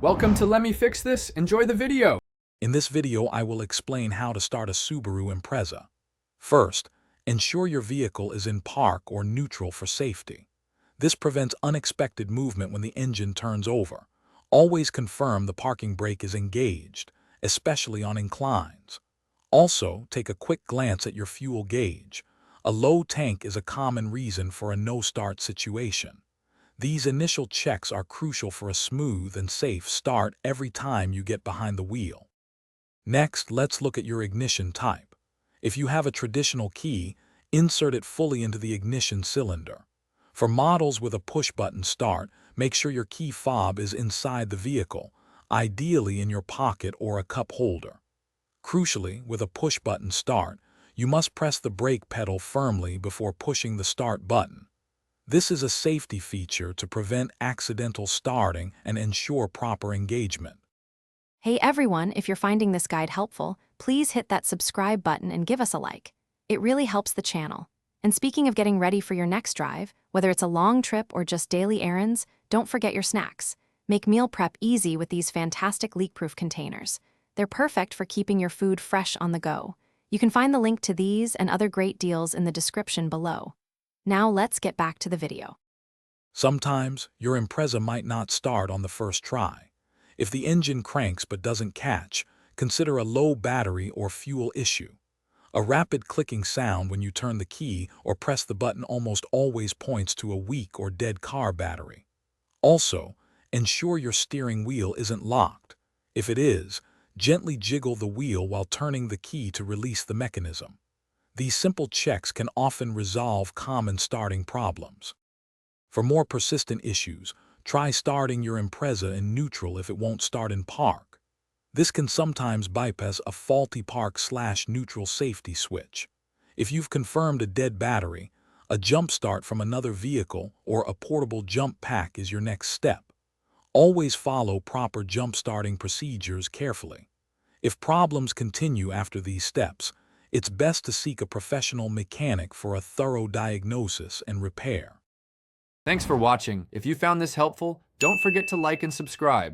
Welcome to Let Me Fix This. Enjoy the video. In this video, I will explain how to start a Subaru Impreza. First, ensure your vehicle is in park or neutral for safety. This prevents unexpected movement when the engine turns over. Always confirm the parking brake is engaged, especially on inclines. Also, take a quick glance at your fuel gauge. A low tank is a common reason for a no-start situation. These initial checks are crucial for a smooth and safe start every time you get behind the wheel. Next, let's look at your ignition type. If you have a traditional key, insert it fully into the ignition cylinder. For models with a push-button start, make sure your key fob is inside the vehicle, ideally in your pocket or a cup holder. Crucially, with a push-button start, you must press the brake pedal firmly before pushing the start button. This is a safety feature to prevent accidental starting and ensure proper engagement. Hey everyone, if you're finding this guide helpful, please hit that subscribe button and give us a like. It really helps the channel. And speaking of getting ready for your next drive, whether it's a long trip or just daily errands, don't forget your snacks. Make meal prep easy with these fantastic leak-proof containers. They're perfect for keeping your food fresh on the go. You can find the link to these and other great deals in the description below. Now let's get back to the video. Sometimes, your Impreza might not start on the first try. If the engine cranks but doesn't catch, consider a low battery or fuel issue. A rapid clicking sound when you turn the key or press the button almost always points to a weak or dead car battery. Also, ensure your steering wheel isn't locked. If it is, gently jiggle the wheel while turning the key to release the mechanism. These simple checks can often resolve common starting problems. For more persistent issues, try starting your Impreza in neutral if it won't start in park. This can sometimes bypass a faulty park/neutral safety switch. If you've confirmed a dead battery, a jump start from another vehicle or a portable jump pack is your next step. Always follow proper jump starting procedures carefully. If problems continue after these steps, it's best to seek a professional mechanic for a thorough diagnosis and repair. Thanks for watching. If you found this helpful, don't forget to like and subscribe.